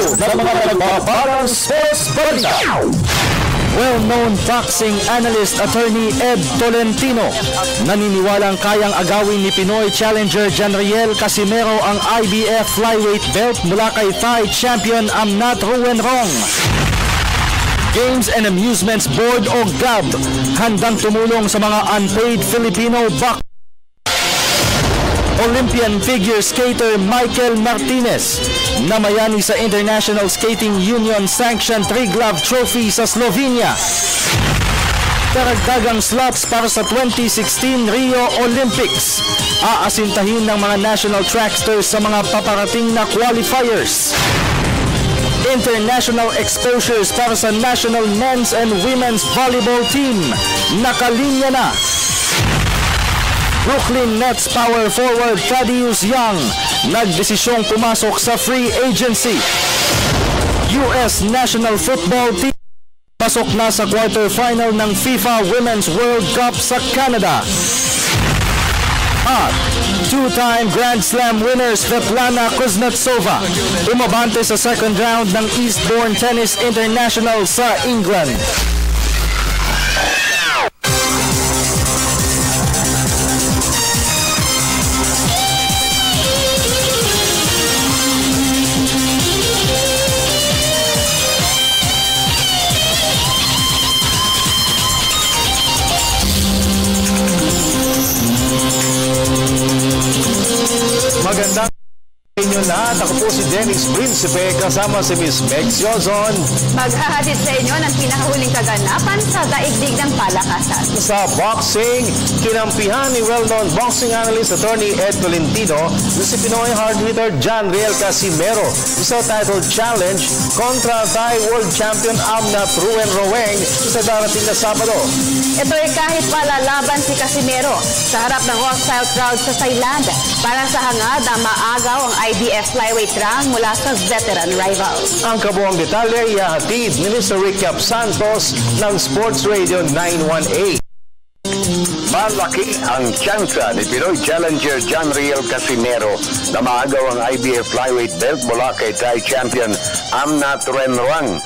sa mga nagbabarang sports balita. Well-known boxing analyst attorney Ed Tolentino naniniwalang kayang agawin ni Pinoy challenger Janriel Casimero ang IBF flyweight belt mula kay Thai champion Amnat Ruenrong. Games and Amusements Board o GAB handang tumulong sa mga unpaid Filipino boxers. Olympian figure skater Michael Martinez namayani sa International Skating Union sanctioned 3-glove trophy sa Slovenia. Karagdagang slots para sa 2016 Rio Olympics. Aasintahin ng mga national tracksters sa mga paparating na qualifiers. International exposures para sa national men's and women's volleyball team. Nakalinya na. Brooklyn Nets power forward Thaddeus Young nagdesisyong pumasok sa free agency. US National Football Team pasok na sa quarterfinal ng FIFA Women's World Cup sa Canada. At two-time Grand Slam winner Svetlana Kuznetsova umabante sa second round ng Eastbourne Tennis International sa England. Magandang inyo lahat. Ako po si Dennis Principe kasama si Miss Meg Siozon. Maghahatid sa inyo ng pinakahuling kaganapan sa daigdig ng palakasan. Sa boxing, kinampihan ni well-known boxing analyst attorney Ed Tolentino na si Pinoy hard hitter Janriel Casimero sa title challenge kontra Thai World Champion Amnat Ruenrong sa darating na Sabado. Ito ay kahit palalaban si Casimero sa harap ng hostile crowd sa Thailand para sa hangad na maagaw ang IBF flyweight rank mula sa veteran rival. Ang kabuang detalye ay ihahatid ni Mr. Rick Santos ng Sports Radio 918. Malaki ang tsansa ni Pinoy challenger Janriel Casimero na maagaw ang IBF flyweight belt mula kay Thai champion Amnat Ruenrong.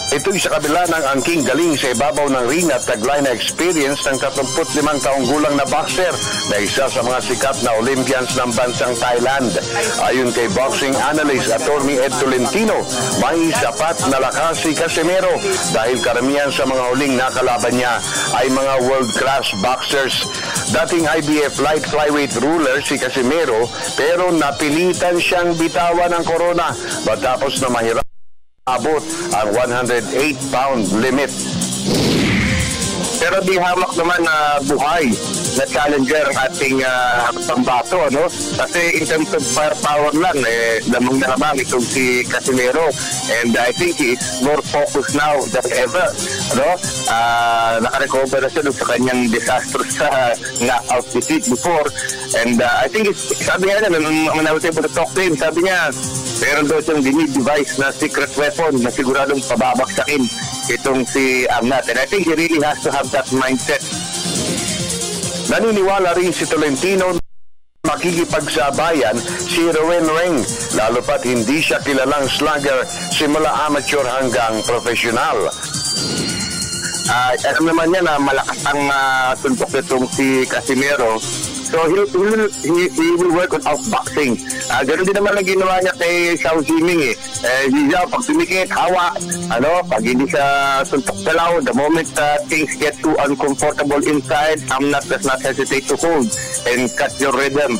Ito'y sa kabila ng angking galing sa ibabaw ng ring at taglay na experience ng 35 taong gulang na boxer na isa sa mga sikat na Olympians ng bansang Thailand. Ayon kay boxing analyst attorney Ed Tolentino, may sapat na lakas si Casimero dahil karamihan sa mga huling nakalaban niya ay mga world-class boxers. Dating IBF light flyweight ruler si Casimero pero napilitan siyang bitawan ng corona matapos na mahirap abot ang 108-pound limit. Pero di hamak naman na buhay na challenger ang ating pambato, ano? Kasi in terms of firepower lang, lamang na lamang itong si Casimero. And I think he is more focused now than ever, ano? Nakarecover na siya sa kanyang disastrous knockout defeat before. And I think sabi nga na, when I was able to talk to him, sabi niya, meron daw siyang device na secret weapon na siguradong pababaksakin itong si Amnat. And I think he really has to have that mindset. Naniniwala rin si Tolentino makikipagsabayan si Ruenrong, lalo pat hindi siya kilalang slugger simula amateur hanggang profesional. Alam naman niya na malakas ang suntok nitong si Casimero. So he will work on outboxing. Ganun din naman ang ginawa niya kay Xiao Jiming. Xiao, pag tumikit, hawa. Pag hindi sa suntok dalaw, the moment things get too uncomfortable inside, Amnat does not hesitate to hold and cut your rhythm.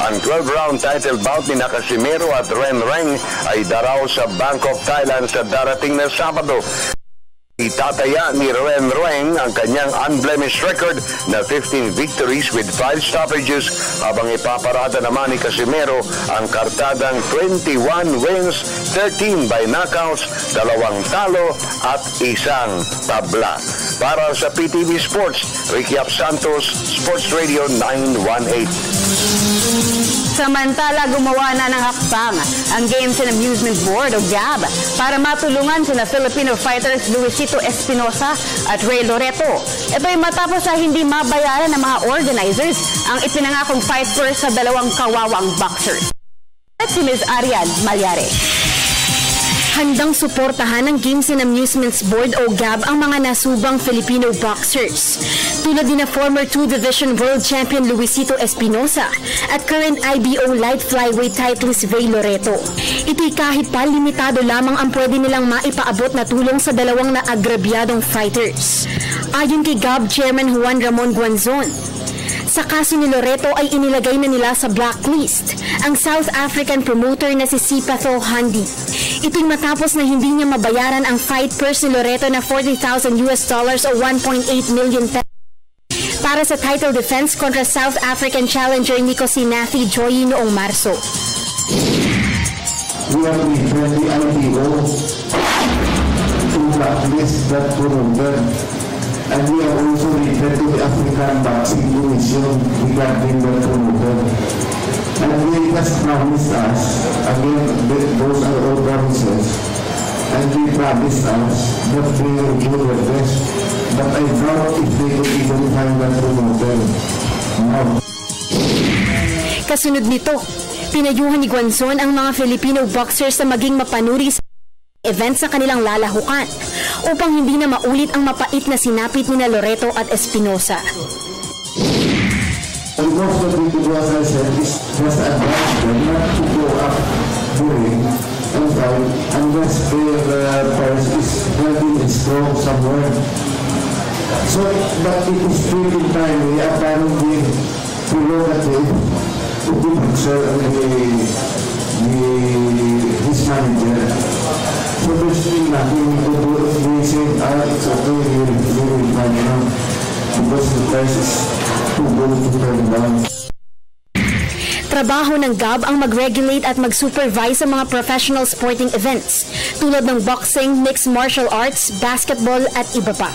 Ang 12-round title bout ni Casimero at Ruenrong ay daraw sa Bangkok, Thailand sa darating na Sabado. Itataya ni Ruenrong ang kanyang unblemished record na 15 victories with 5 stoppages habang ipaparada naman ni Casimero ang kartadang 21 wins, 13 by knockouts, 2 talo at 1 tabla. Para sa PTV Sports, Ricky Santos, Sports Radio 918. Samantala, gumawa na ng hakbang ang Games and Amusement Board o GAB para matulungan sina Filipino fighters Luisito Espinosa at Ray Loreto. Ito ay matapos sa hindi mabayaran ng mga organizers ang ipinangakong fight purse sa 2 kawawang boxers. At si Ms. Arian Malyare. Handang suportahan ng Games and Amusements Board o GAB ang mga nasubang Filipino boxers. Tulad din na former 2-division world champion Luisito Espinosa at current IBO light flyweight titleist Ray Loreto. Ito'y kahit pa limitado lamang ang pwede nilang maipaabot na tulong sa dalawang naagrabyadong fighters. Ayon kay GAB Chairman Juan Ramon Guanzon, sa kaso ni Loreto ay inilagay na nila sa blacklist ang South African promoter na si Sipatho Handi. Ito'y matapos na hindi niya mabayaran ang fight purse ni Loreto na $40,000 o 1.8 million pesos para sa title defense kontra South African challenger Nico Sinathi Joyi noong Marso. We have been the IBO to blacklist that promoter. And we have also referred to the African Boxing Commission regarding the promoter. And they just promised us, again, those are all promises, and they promised us that they will do their best. But I doubt if they could even find that promoter. No. Kasunod nito, pinayuhan ni Guanzon ang mga Filipino boxers na maging mapanuri sa event sa kanilang lalahukan upang hindi na maulit ang mapait na sinapit ni Loreto at Espinosa. And most of it, as I said, is just advise them not to go up during and fight unless their purse is healthy and strong somewhere. So, but it is still in time, apparently, to look at it, to be his manager. So there's still nothing to do. We say, it's okay, we will find out. Because the price is too good to turn down. Trabaho ng GAB ang mag-regulate at mag-supervise sa mga professional sporting events tulad ng boxing, mixed martial arts, basketball at iba pa.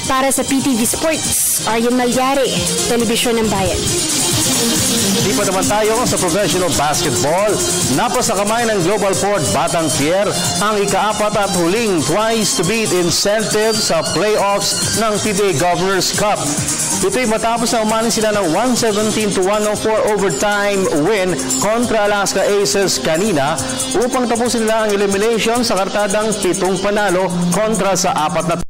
Para sa PTV Sports, Aryan Malyari, Telebisyon ng Bayan. Di pa naman tayo sa professional basketball. Napasa kamay ng Global Port Batang Pier ang ika-4 at huling twice-to-beat incentive sa playoffs ng PBA Governors Cup. Ito'y matapos na umanin sila ng 117-104 overtime win kontra Alaska Aces kanina upang tapusin nila ang elimination sa kartadang 7 panalo kontra sa 4 na.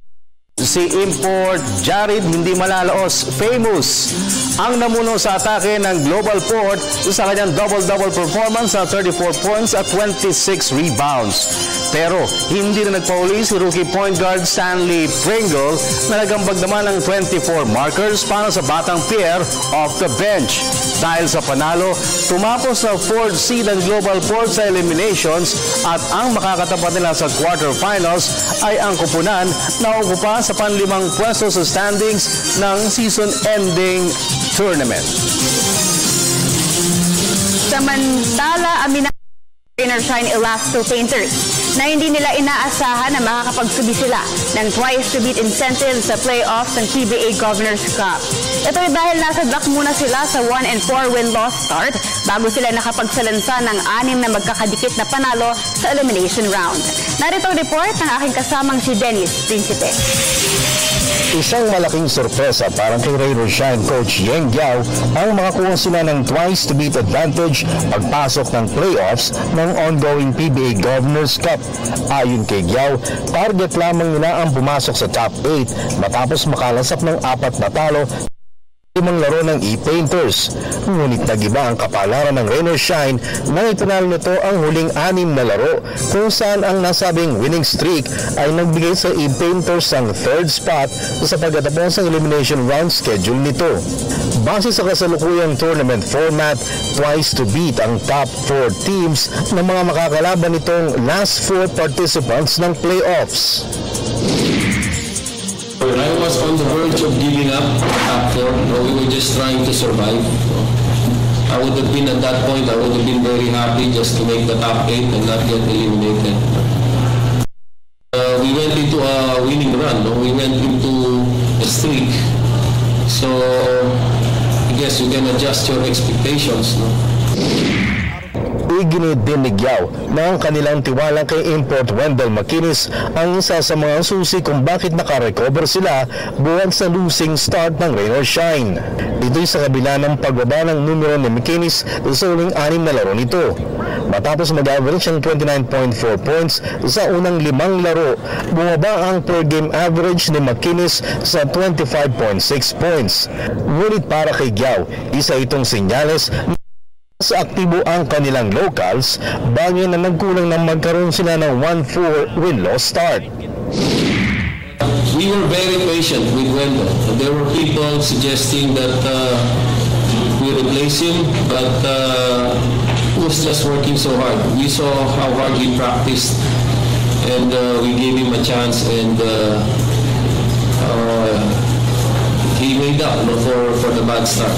Si Import Jared hindi malalaos famous ang namuno sa atake ng Global Port sa kanyang double-double performance sa 34 points at 26 rebounds. Pero hindi na nagpauli si rookie point guard Stanley Pringle na nagambag naman ng 24 markers para sa Batang Pier off the bench. Dahil sa panalo, tumapos sa 4th seed ang Global Port sa eliminations at ang makakatapat nila sa quarterfinals ay ang Kupunan na okupa sa panlimang pwesto sa standings ng season-ending tournament. Samantala, Rain or Shine Elasto Painters na hindi nila inaasahan na makakapagsubi sila ng twice-to-beat incentive sa playoffs ng PBA Governors Cup. Ito ay dahil nasadlak muna sila sa 1-4 win-loss start bago sila nakapagsalansa ng 6 na magkakadikit na panalo sa elimination round. Narito ang report ng aking kasamang si Dennis Principe. Isang malaking sorpresa para kay Rain or Shine coach Yeng Giao ang makakuha sila ng twice-to-beat advantage pagpasok ng playoffs ng ongoing PBA Governors Cup. Ayon kay Giao, target lamang nila ang pumasok sa top 8 matapos makalasap ng 4 na talo 5 laro ng E-Painters. Ngunit nag-iba ang kapalaran ng Rain or Shine nang itinalo nito ang huling 6 na laro kung saan ang nasabing winning streak ay nagbigay sa E-Painters ang 3rd spot sa pagkatapos ng elimination round schedule nito. Base sa kasalukuyang tournament format, twice to beat ang top 4 teams na mga makakalaban nitong last 4 participants ng playoffs. I was on the verge of giving up top 4. We were just trying to survive. I would have been at that point, I would have been very happy just to make the top 8 and not get eliminated. We went into a winning run. We went into a streak. So I guess you can adjust your expectations. Iginit din ni Giao na ang kanilang tiwala kay import Wendell McInnes ang isa sa mga susi kung bakit nakarecover sila buwan sa losing start ng rain or shine. Ito'y sa kabila ng pagbaba ng numero ni McInnes sa uling 6 na laro nito. Matapos mag-average ng 29.4 points sa unang 5 laro, bumaba ang per game average ni McInnes sa 25.6 points. Ngunit para kay Giao, isa itong senyales sa aktibo ang kanilang locals bago na nagkulang na magkaroon sila ng 1-4 win-loss start. We were very patient with Wendell. There were people suggesting that we replace him, but he was just working so hard. We saw how hard he practiced, and we gave him a chance, and he made up for the bad start.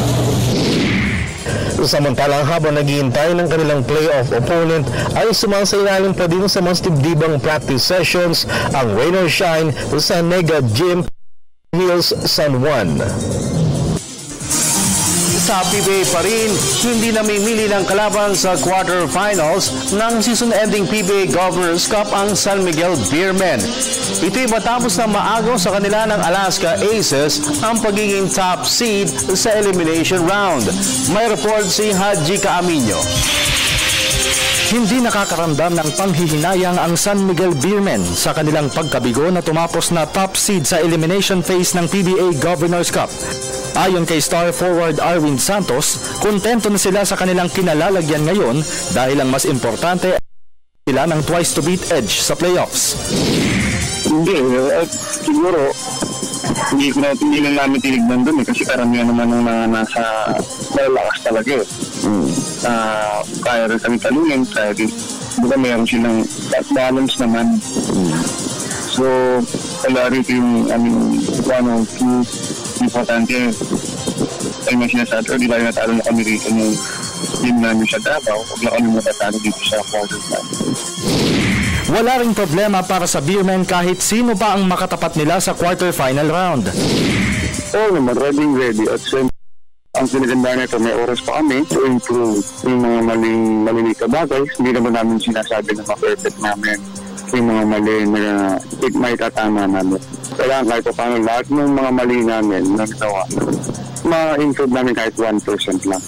Samantalang habang naghihintay ng kanilang playoff opponent ay sumasailalim pa din sa mas dibdibang practice sessions ang rain or shine sa Nega Gym Hills, San Juan. Sa PBA pa rin, hindi namimili ng kalaban sa quarterfinals ng season-ending PBA Governors Cup ang San Miguel Beermen. Ito'y matapos na maagaw sa kanila ng Alaska Aces ang pagiging top seed sa elimination round. May report si Haji Caaminio. Hindi nakakaramdam ng panghihinayang ang San Miguel Beermen sa kanilang pagkabigo na tumapos na top seed sa elimination phase ng PBA Governors Cup. Ayon kay star forward Arwin Santos, kontento na sila sa kanilang kinalalagyan ngayon dahil ang mas importante sila ng twice to beat edge sa playoffs. Hindi, siguro hindi lang namin tinignan doon kasi karamihan naman ng mga nasa malakas talaga kaya rin kami talunin kaya diba mayroon silang balance naman. So wala rin yung one or two importante ay may sinasabi o di ba natalo na kami rito yung team namin sa Davao, huwag na kami matatalo dito sa quarterfinal. Wala ring problema para sa Beermen kahit sino pa ang makatapat nila sa quarterfinal round. Oo naman, ready at same. Ang pinaganda nito, may oras pa kami to improve yung mga malilit na bagay. Hindi naman namin sinasabi na ma-perfect namin yung mga mali na may tatama namin. Kailangan kahit paano lahat ng mga mali namin na ginawa, ma-improve namin kahit 1% lang.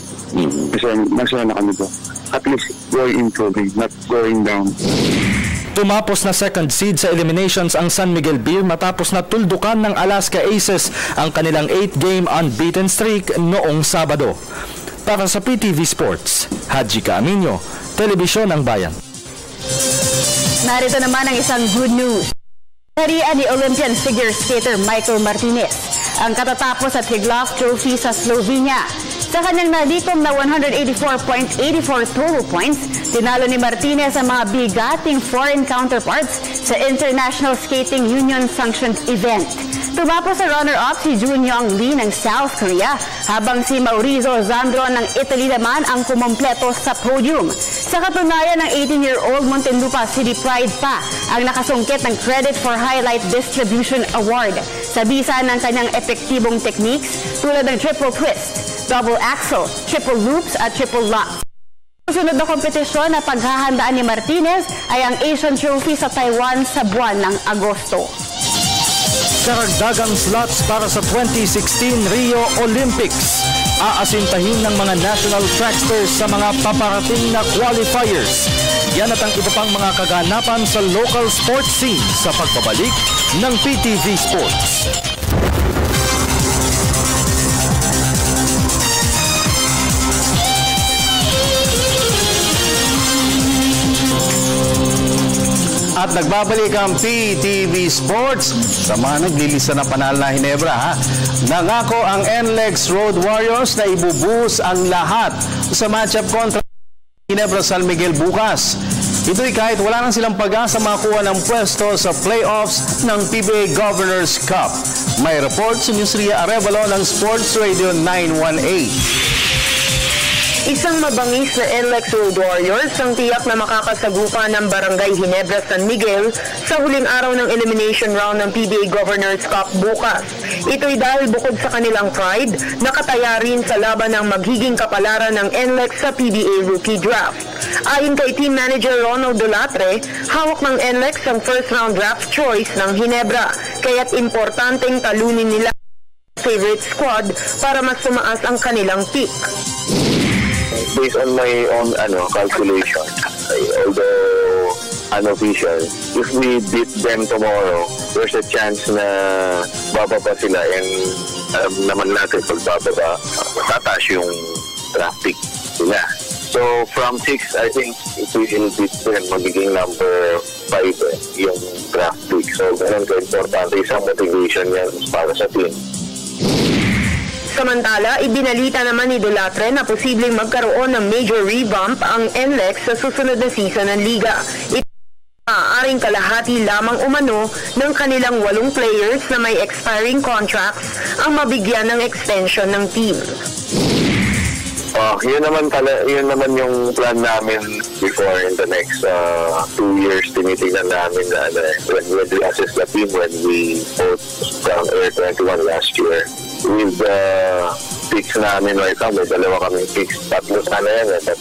Kasi masaya na kami doon. At least going improving, not going down. Tumapos na second seed sa eliminations ang San Miguel Beer matapos na tuldukan ng Alaska Aces ang kanilang 8-game unbeaten streak noong Sabado. Para sa PTV Sports, Haji Caaminio, Telebisyon ng Bayan. Narito naman ang isang good news. Harian ni Olympian figure skater Michael Martinez ang katatapos sa Triglav Trophy sa Slovenia. Sa kanyang nalikom na 184.84 total points, tinalo ni Martinez ang mga bigating foreign counterparts sa International Skating Union sanctioned event. Tumapos sa runner-up si Junyoung Lee ng South Korea, habang si Maurizio Zandro ng Italy naman ang kumompleto sa podium. Sa katunayan ng 18-year-old Muntinlupa City Pride pa ang nakasungkit ng Credit for Highlight Distribution Award sa bisa ng kanyang epektibong techniques tulad ng triple twist, double axel, triple loops at triple locks. Susunod na kompetisyon na paghahandaan ni Martinez ay ang Asian Trophy sa Taiwan sa buwan ng Agosto. Karagdagang slots para sa 2016 Rio Olympics. Aasintahin ng mga national tracksters sa mga paparating na qualifiers. Yan at ang iba pang mga kaganapan sa local sports scene sa pagbabalik ng PTV Sports. At nagbabalik ang PTV Sports sa mga naglilista na panalo na Ginebra. Nangako ang NLEX Road Warriors na ibubuhos ang lahat sa matchup kontra Ginebra San Miguel bukas. Ito'y kahit wala nang silang pag-asa makuha ng pwesto sa playoffs ng PBA Governors Cup. May report si Newsria Arevalo ng Sports Radio 918. Isang mabangis na NLEX Road Warriors ang tiyak na makakasagupa ng Barangay Ginebra San Miguel sa huling araw ng elimination round ng PBA Governors Cup bukas. Ito'y dahil bukod sa kanilang pride, nakataya rin sa laban ng magiging kapalaran ng NLEX sa PBA Rookie Draft. Ayon kay team manager Ronald Dolatre, hawak ng NLEX ang first round draft choice ng Ginebra, kaya't importanteng talunin nila favorite squad para mas tumaas ang kanilang pick. Based on my own calculation, although unofficial, if we beat them tomorrow, there's a chance na bababa sila, and alam naman natin pag bababa, tataas yung draft pick nila. So from 6, I think if we will beat them, magiging number 5 yung draft pick. So ganun ka-importante, isang motivation yan para sa team. Samantala, ibinalita naman ni Dolatre na posibleng magkaroon ng major revamp ang NLEX sa susunod na season ng liga. Ito maaaring kalahati lamang umano ng kanilang 8 players na may expiring contracts ang mabigyan ng extension ng team. Yun naman yung plan namin before. In the next 2 years, tinitingnan namin na when we assess the team, when we vote from Air 21 last year. With the picks namin right now, may 2 kaming picks. 3 sana yan, but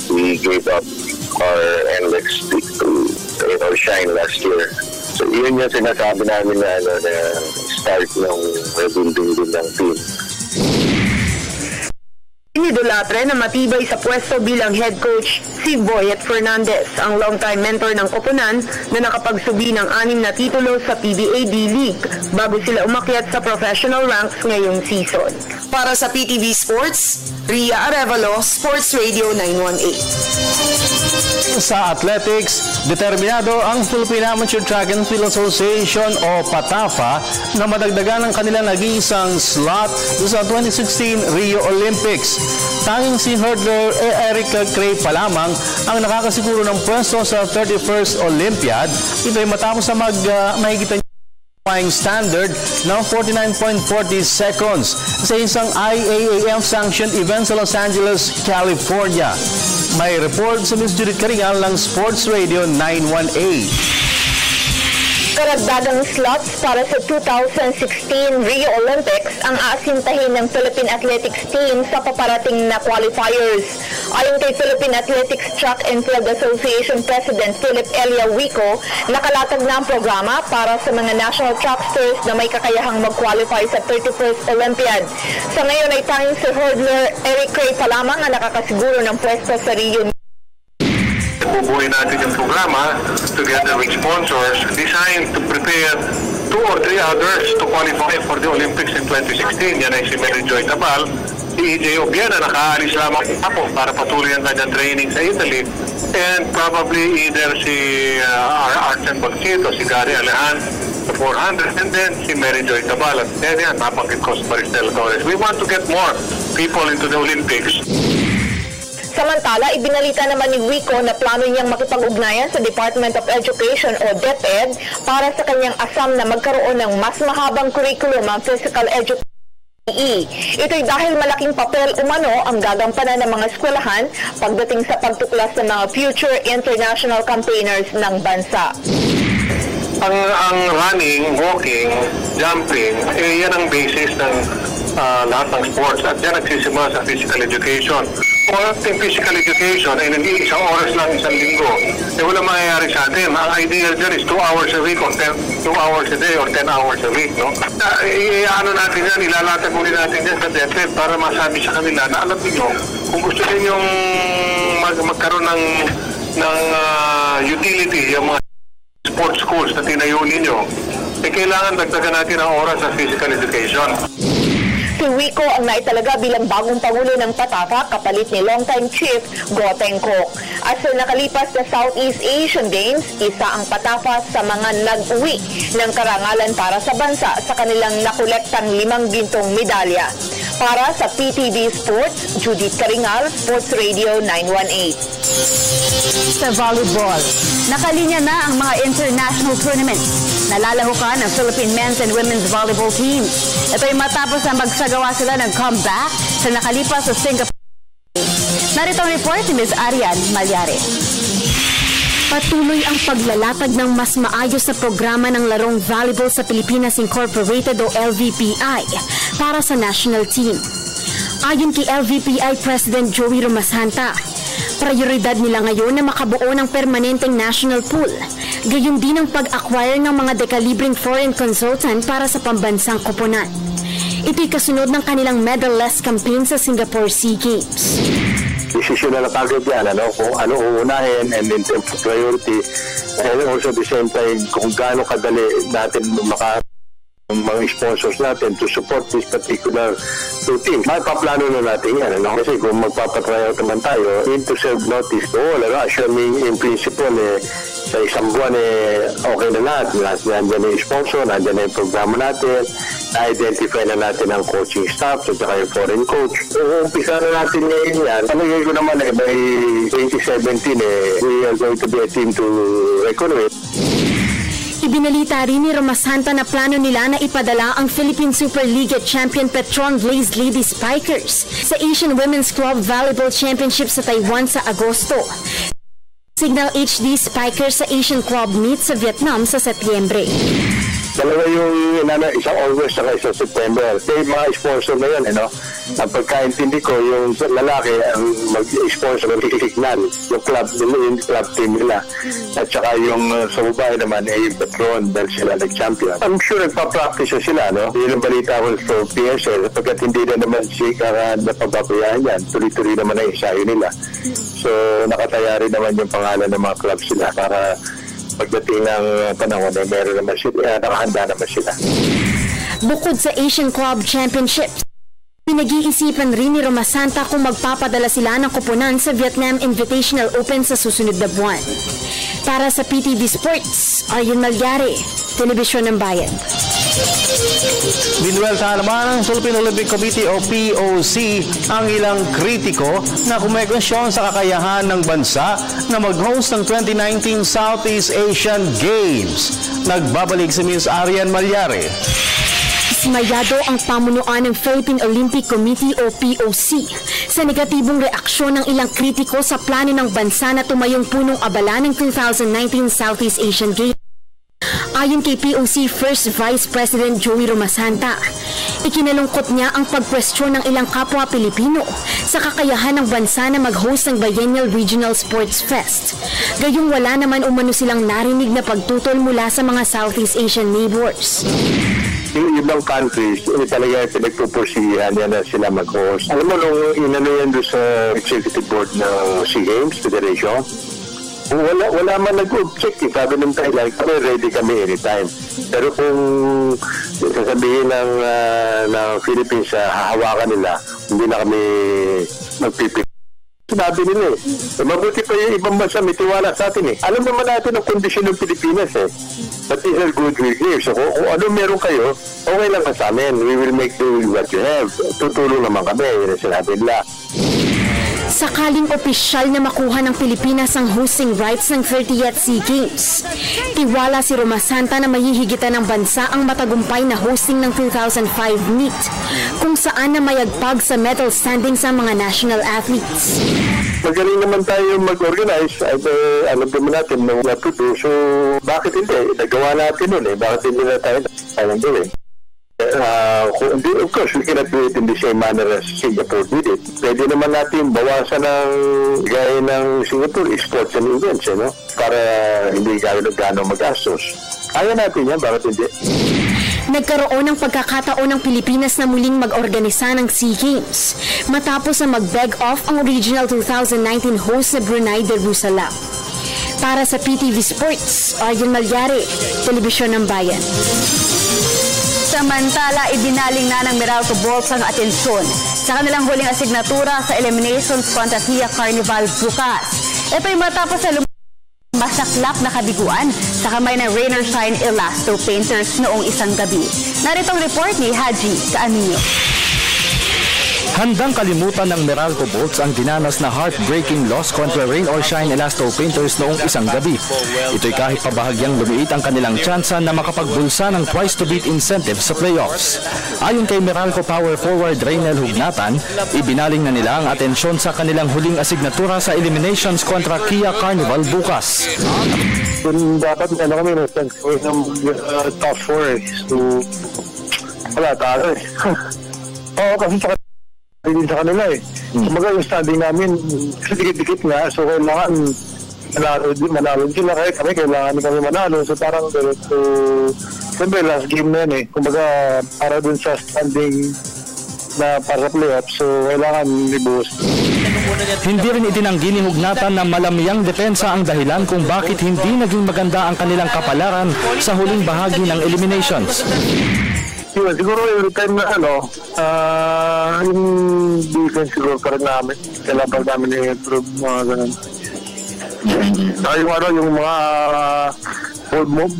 we gave up our NLEX pick to shine last year. So yun yung sinasabi namin na start ng rebuilding din ng team. Ni Dolatre na matibay sa pwesto bilang head coach si Boyet Fernandez, ang longtime mentor ng Koponan na nakapagsubi ng 6 na titulo sa PBA D-League bago sila umakyat sa professional ranks ngayong season. Para sa PTV Sports, Ria Arevalo, Sports Radio 918. Sa athletics, determinado ang Philippine Amateur Track and Field Association o PATAFA na madagdagan ang kanilang nag-iisang slot sa 2016 Rio Olympics. Tanging si hurdler Erica Cray pa lamang ang nakakasiguro ng pwesto sa 31st Olympiad. Ito ay matapos na mahigitan qualifying standard ng 49.40 seconds sa isang IAAF-sanctioned event sa Los Angeles, California. May report sa Ms. Judith Caringal ng Sports Radio 918. Karagdagang slots para sa 2016 Rio Olympics ang aasintahin ng Philippine Athletics team sa paparating na qualifiers. Ayon kay Philippine Athletics Track and Field Association President Philip Elia Wico, nakalatag na ang programa para sa mga national tracksters na may kakayahang mag-qualify sa 31st Olympiad. Sa ngayon ay tanging si hurdler Eric Cray pa lamang ang nakakasiguro ng pwesto sa Rio. Bubuhay natin yung programa together with sponsors designed to prepare 2 or 3 others to qualify for the Olympics in 2016. Yan ay si Mary Joy Tabal, si EJ Obiena, nakaalis lamang ako para patuloy ang kanyang training sa Italy, and probably either si Arsen Bolsito, si Gary Alejan sa 400, and then si Mary Joy Tabal. At then yan, napanggit ko si Maristel Torres. We want to get more people into the Olympics. Samantala, ibinalita naman ni Wico na plano niyang makipag-ugnayan sa Department of Education o DepEd para sa kanyang asam na magkaroon ng mas mahabang curriculum ang physical education. Ito'y dahil malaking papel umano ang gagampanan ng mga eskwelahan pagdating sa pagtuklas ng mga future international campaigners ng bansa. Ang running, walking, jumping, yan ang basis ng lahat ng sports, at yan nagsisimula sa physical education. Kung ating physical education ay hindi isang oras lang isang linggo, wala mangyayari sa atin. Ang ideal dyan is 2 hours a week or 2 hours a day or 10 hours a week. No? Natin yan, ilalatag muli natin yan sa DepEd para masabi sa kanila na alam niyo, kung gusto ninyong magkaroon ng utility, yung mga sports schools na tinayo ninyo, kailangan dagdagan natin ang oras sa physical education. Si Wico ang naitalaga bilang bagong pangulo ng PATAFA kapalit ni longtime chief Go Tengkok. At sa nakalipas na Southeast Asian Games, isa ang PATAFA sa mga nag-uwi ng karangalan para sa bansa sa kanilang nakolektang 5 gintong medalya. Para sa PTV Sports, Judith Caringal, Sports Radio 918. Sa volleyball, nakalinya na ang mga international tournaments. Nalalahukan ang Philippine men's and women's volleyball teams. Ito'y matapos na magsagawa sila ng comeback sa nakalipas sa Singapore. Narito ang report ni Ms. Arian Malyare. Patuloy ang paglalatag ng mas maayos na programa ng larong volleyball sa Pilipinas Incorporated o LVPI para sa national team. Ayon kay LVPI President Joey Romasanta, Prioridad nila ngayon na makabuo ng permanenteng national pool. Gayon din ang pag-acquire ng mga dekalibreng foreign consultant para sa pambansang koponan. Ito'y kasunod ng kanilang medal-less campaign sa Singapore SEA Games. Desisyon na kagad yan, kung ano uunahin and in terms of priority, and also at the same time, kung gaano kadali natin mga sponsors natin to support this particular two teams. Mapaplano na natin yan. Kasi kung magpapatryout naman tayo, need to serve notice to all. Assuming in principle, sa isang buwan, okay na lahat. Nandiyan na yung sponsor, nandiyan na yung programa natin, na-identify na natin ang coaching staff, at saka yung foreign coach. Kung umpisa na natin ngayon yan, palagay ko naman by 2017, we are going to be a team to reckon with. Ibinalita rin ni Romasanta na plano nila na ipadala ang Philippine Super League champion Petron Blaze Lady Spikers sa Asian Women's Club Volleyball Championship sa Taiwan sa Agosto. Signal HD Spikers sa Asian Club Meet sa Vietnam sa Setyembre. Dalawa yung isang August at isang September. Kaya mga sponsor na yan, ang pagkaintindi ko, yung lalaki ang mag-sponsor ng signal, yung club nila, yung club team nila. At saka yung sa babae naman ay yung Petron dahil sila nag-champion. I'm sure nagpa-practice sila, Yun ang balita ko sa PSL, pagkat hindi na naman siya napapabayaan yan, tuloy-tuloy naman ang ensayo nila. So, nakataya rin naman yung pangalan ng mga club sila para pagdating ng panahon ay meron naman sila, nakahanda naman sila. Bukod sa Asian Club Championships, pinag-iisipan rin ni Romasanta kung magpapadala sila ng koponan sa Vietnam Invitational Open sa susunod na buwan. Para sa PTV Sports, Aryan Malyari, Telebisyon ng Bayan. Binuwelta naman ng Philippine Olympic Committee o POC ang ilang kritiko na kumekonsyon sa kakayahan ng bansa na mag-host ng 2019 Southeast Asian Games. Nagbabalik si Ms. Aryan Malyari. Dismayado ang pamunuan ng Philippine Olympic Committee o POC sa negatibong reaksyon ng ilang kritiko sa plano ng bansa na tumayong punong abala ng 2019 Southeast Asian Games. Ayon kay POC First Vice President Joey Romasanta, ikinalungkot niya ang pagkwestiyon ng ilang kapwa Pilipino sa kakayahan ng bansa na mag-host ng Biennial Regional Sports Fest. Gayong wala naman umano silang narinig na pagtutol mula sa mga Southeast Asian neighbors. Yung ibang countries, talaga pinagpupursihan yan na sila mag-host. Alam mo, nung inano yan doon sa Executive Board ng SEA Games Federation, wala man nag-check. Sabi ng Thailand, ready kami anytime. Pero kung sasabihin ng Philippines, hahawakan nila, hindi na kami magpipili. Sinabi nila mabuti pa yung ibang bansa, may tiwala sa atin Alam naman natin ang kondisyon ng Pilipinas But these are good reviews. So, kung ano meron kayo, okay lang ka sa amin. We will make do what you have. Tutulong naman kami. Yun ang sinabi nila. Sakaling opisyal na makuha ng Pilipinas ang hosting rights ng 30th SEA Games, tiwala si Romasanta na mahihigitan ng bansa ang matagumpay na hosting ng 2005 meet, kung saan na mayagpag sa medal standings ang mga national athletes. Magaling naman tayo mag-organize at alam naman natin nung natuto. So, bakit hindi? Nagawa natin nun Bakit hindi na tayo gawin? Of course, we cannot do it in the same manner as Singapore did it. Pwede naman natin bawasan ng gaya ng Singapore, sports and events, para hindi gano'ng magastos. Ayaw natin yan, bakit hindi? Nagkaroon ng pagkakataon ng Pilipinas na muling mag-organisa ng SEA Games matapos na mag-beg off ang original 2019 host na Brunei Darussalam. Para sa PTV Sports, Aryan Malyari, Telebisyon ng Bayan. Samantala, ibinaling na ng Meralco Bolts ang atensyon sa kanilang huling asignatura sa eliminations kontra Kia Carnival bukas. Ito'y matapos sa masaklap na kabiguan sa kamay ng Rain or Shine Elasto Painters noong isang gabi. Narito ang report ni Haji Kaamino. Handang kalimutan ng Meralco Bolts ang dinanas na heartbreaking loss kontra Rain or Shine Elasto Painters noong isang gabi. Ito'y kahit pabahagyang lumiit ang kanilang tsansa na makapagbulsa ng twice-to-beat incentive sa playoffs. Ayon kay Meralco Power Forward Raynel Hugnatan, ibinaling na nila ang atensyon sa kanilang huling asignatura sa eliminations kontra Kia Carnival bukas. Dapat kami ng top 4 so wala tayo Oo, kasi din sa kanila Kumbaga yung standing namin, dikit-dikit nga. So kailangan manalo sila. Kahit kailangan kami manalo. So parang siyempre last game na yun eh. Kumbaga para dun sa standing na para playoff. So kailangan i-boost. Hindi rin itinanggi ni Hugnatan na malamyang depensa ang dahilan kung bakit hindi naging maganda ang kanilang kapalaran sa huling bahagi ng eliminations. Siguro yung time na yung defense siguro pa rin namin. Kailangan namin i-improve mga ganun. Yung mga hold move,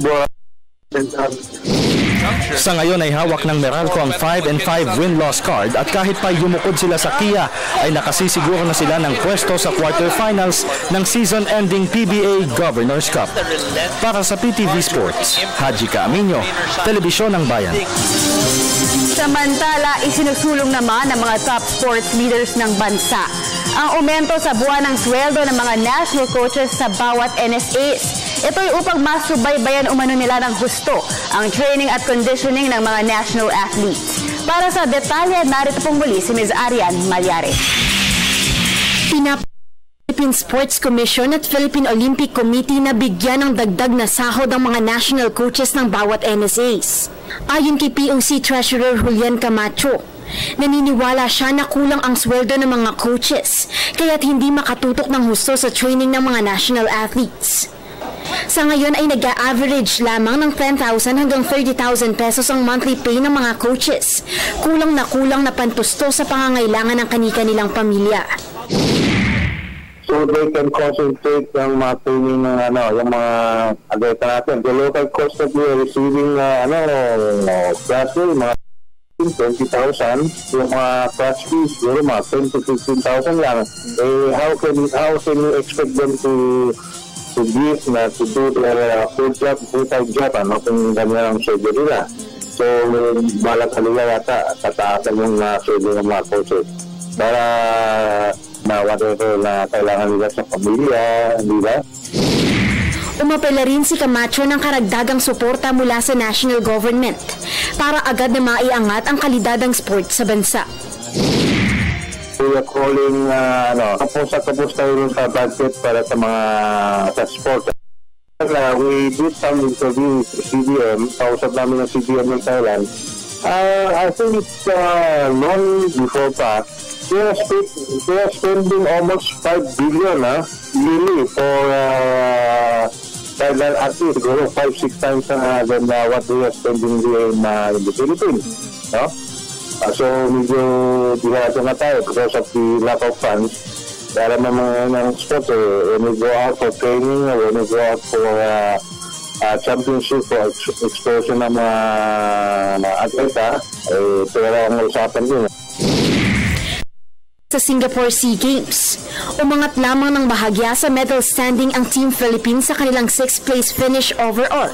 Sa ngayon ay hawak ng Meralco ang 5-5 win-loss card at kahit pa yumukod sila sa Kia ay nakasisiguro na sila ng pwesto sa quarterfinals ng season-ending PBA Governors Cup. Para sa PTV Sports, Haji Caaminio, Telebisyon ng Bayan. Samantala, isinusulong naman ng mga top sports leaders ng bansa ang aumento sa buwan ng sweldo ng mga national coaches sa bawat NSAs. Ito'y upang masubaybayan umano nila ng husto ang training at conditioning ng mga national athletes. Para sa detalye, narito pong muli si Ms. Arian Malyare. Philippine Sports Commission at Philippine Olympic Committee na bigyan ng dagdag na sahod ang mga national coaches ng bawat NSAs. Ayon kay POC Treasurer Julian Camacho, naniniwala siya na kulang ang sweldo ng mga coaches kaya't hindi makatutok ng husto sa training ng mga national athletes. Sa ngayon ay nag-average lamang ng 10,000 hanggang 30,000 pesos ang monthly pay ng mga coaches. Kulang na pantusto sa pangangailangan ng kani-kanilang pamilya. So they can concentrate yung mga training ng yung mga atleta natin. The local cost that we are receiving mga 20,000, yung mga class fees, mga 10,000 to 15,000 lang. How can you expect them to give to do their full-time job, kung ganyan ang schedule nila. So, balak halila yata, tataasan yung schedule ng mga coaches. Para whatever na kailangan nila sa pamilya, di ba? Umapela rin si Camacho ng karagdagang suporta mula sa national government para agad na maiangat ang kalidad ng sport sa bansa. We are calling, kapos tayo sa budget para sa mga sa sport. We did some interview with CDM, kausap namin ng CDM ng Thailand. I think it's long before pa. They are spending almost 5 billion yearly for Thailand athletes, siguro 5-6 times than what we are spending here in the Philippines. No? So medyo dihado nga tayo because of the lack of funds. Para naman ng sports, when we go out for training, when we go out for championship, for exposure ng mga atleta, pera ang usapan din. Sa Singapore SEA Games, umangat lamang ng bahagya sa medal standing ang Team Philippines sa kanilang 6th place finish overall.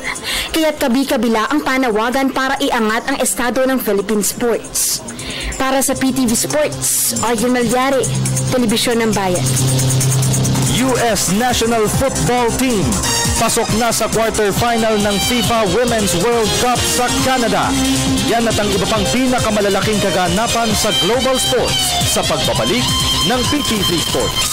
Kaya't kabi-kabila ang panawagan para iangat ang estado ng Philippine sports. Para sa PTV Sports, Arjun Malyare, Telebisyon ng Bayan. US National Football Team pasok na sa quarterfinal ng FIFA Women's World Cup sa Canada. Yan at ang iba pang pinakamalalaking kaganapan sa global sports sa pagbabalik ng PTV Sports.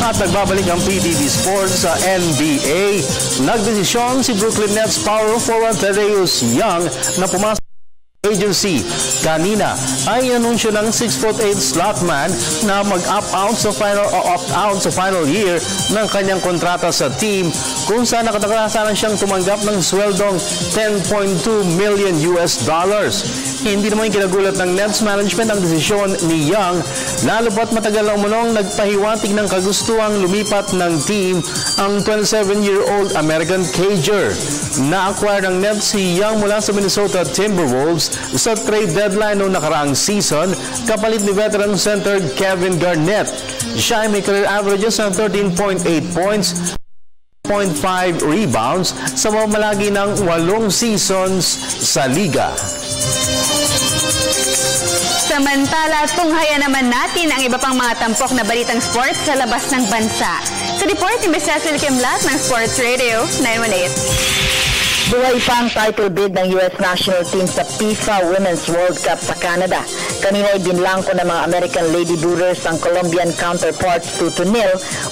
At nagbabalik ang PTV Sports sa NBA. Nagdesisyon si Brooklyn Nets power forward Thaddeus Young na pumasok agency. Kanina ay anunsyo ng 6'8" slot man na mag-opt-out sa final year ng kanyang kontrata sa team kung saan nakatakasaran siyang tumanggap ng sweldong $10.2 million. Hindi naman kinagulat ng Nets management ang desisyon ni Young, lalo pat matagal na umunong nagpahiwatig ng kagustuhang lumipat ng team ang 27-year-old American Cager. Na-acquire ng Nets si Young mula sa Minnesota Timberwolves sa trade deadline noong nakaraang season kapalit ni veteran center Kevin Garnett. Siya ay may career averages ng 13.8 points, 0.5 rebounds sa mamalagi ng 8 seasons sa liga. Samantala, tunghayan naman natin ang iba pang mga tampok na balitang sports sa labas ng bansa. Sa report ni Ms. Cecil Kimlat ng Sports Radio 918. Buhay pa ang title bid ng US national team sa FIFA Women's World Cup sa Canada. Kanina ibinlangko ng mga American Lady Booters ang Colombian counterparts 2-0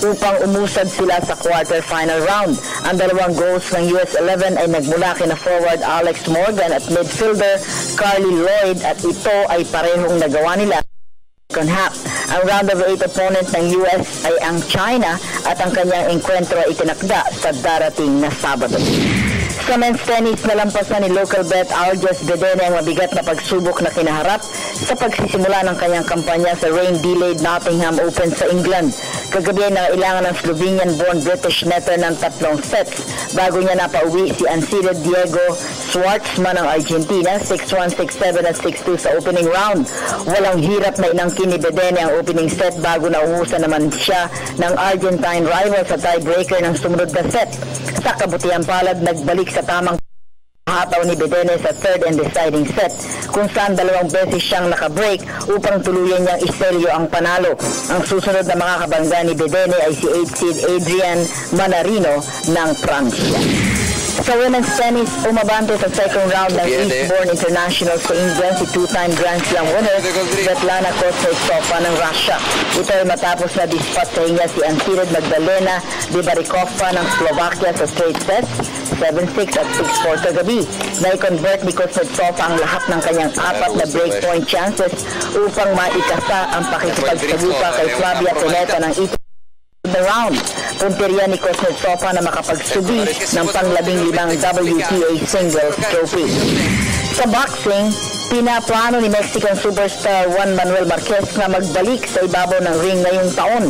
upang umusad sila sa quarter-final round. Ang dalawang goals ng US 11 ay nagmula kina forward Alex Morgan at midfielder Carly Lloyd at ito ay parehong nagawa nila second half. Ang round of 8 opponent ng US ay ang China at ang kanyang enkwentro ay itinakda sa darating na Sabado. Sa men's tennis, nalampasan ni local bet Aljas Bedene ang mabigat na pagsubok na kinaharap sa pagsisimula ng kanyang kampanya sa rain-delayed Nottingham Open sa England. Kagabi ay nangailangan ng Slovenian-born British netter ng 3 sets bago niya napauwi si unseeded Diego Schwartzman ng Argentina, 6-1, 6-7 at 6-2 sa opening round. Walang hirap na inangkin ni Bedene ang opening set bago nauhusan naman siya ng Argentine rival sa tiebreaker ng sumunod na set. Sa kabutihan palad, nagbalik sa tamang hataw ni Bedene sa third and deciding set kung saan 2 beses siyang nakabreak upang tuluyan niyang iselyo ang panalo. Ang susunod na makakabangga ni Bedene ay si 8 seed Adrian Manarino ng Pransya. Sa women's tennis, umabante sa second round ng Eastbourne International sa England si two-time Grand Slam winner Svetlana Kuznetsova ng Russia. Ito ay matapos na dispat sa hinga si unseeded Magdalena Dibarikova ng Slovakia sa straight sets 7-6 at 6-4 kagabi. Na-convert ni Kuznetsova ang lahat ng kanyang 4 na breakpoint chances upang maikasa ang pakikipagsagupa kay Flavia Pennetta ng the round. Punteriya ni Kuznetsova na makapagsubi ng pang-15 WTA singles trophy. Sa boxing, pinaplano ni Mexican superstar Juan Manuel Marquez na magbalik sa ibabaw ng ring ngayong taon.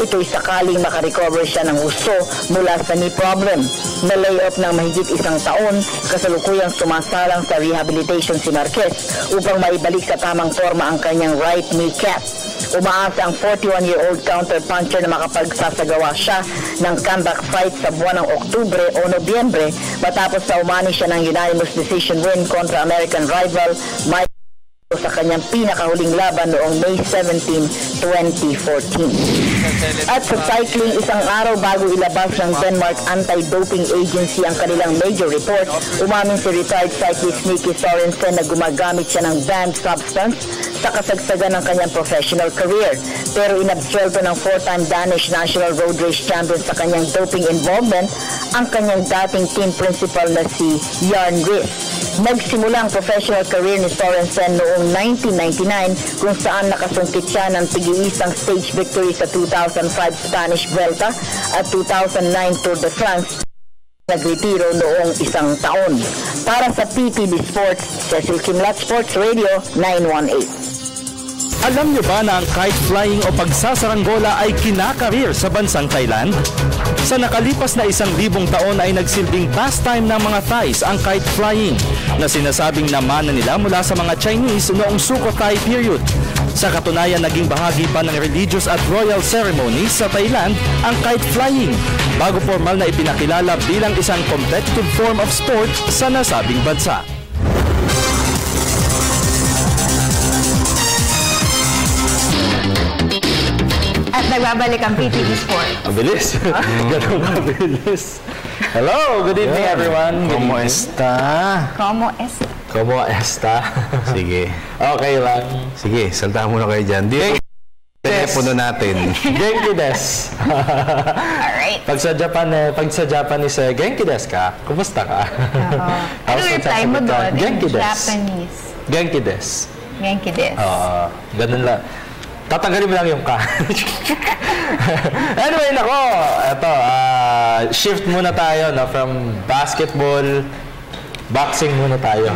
Ito'y sakaling makarecover siya ng husto mula sa knee problem. Na-layoff ng mahigit 1 taon, kasalukuyang sumasalang sa rehabilitation si Marquez upang maibalik sa tamang forma ang kanyang right kneecap. Umaasa ang 41-year-old counter-puncher na makapagsasagawa siya ng comeback fight sa buwan ng Oktubre o Nobyembre matapos na umani siya ng unanimous decision win kontra American rival Mike sa kanyang pinakahuling laban noong May 17, 2014. At sa cycling, isang araw bago ilabas ng Denmark Anti-Doping Agency ang kanilang major report, umamin si retired cyclist Nicky Sorensen na gumagamit siya ng banned substance sa kasagsagan ng kanyang professional career. Pero inabsuelto ng 4-time Danish National Road Race Champion sa kanyang doping involvement ang kanyang dating team principal na si Jan Ries. Nagsimula ang professional career ni Sorensen noong 1999 kung saan nakasungkit siya ng tig-iisang stage victory sa 2005 Spanish Vuelta at 2009 Tour de France. Nagretiro noong 1 taon. Para sa PTV Sports, Cecil Kimlat, Sports Radio 918. Alam niyo ba na ang kite flying o pagsasaranggola ay kinakareer sa bansang Thailand? Sa nakalipas na 1,000 taon ay nagsilbing pastime ng mga Thais ang kite flying na sinasabing namana nila mula sa mga Chinese noong Sukhothai period. Sa katunayan, naging bahagi pa ng religious at royal ceremonies sa Thailand ang kite flying bago formal na ipinakilala bilang isang competitive form of sport sa nasabing bansa. At nagbabalik ang PTV Sport. Mabilis. Ganun mabilis. Hello, good evening everyone. ¿Cómo está? Como esta? ¿Cómo está? Sige. Okay lang. Sige, salta muna kayo dyan. Dito telepono natin. Genki desu. Alright. Pag sa Japanese, Genki desu ka? Kumusta ka? Ano reply mo doon? Genki desu. Japanese. Genki desu. Genki desu. Ganun lang. Tatanggalin mo lang yung ka. Anyway, nako. Ito, shift muna tayo from basketball, boxing muna tayo.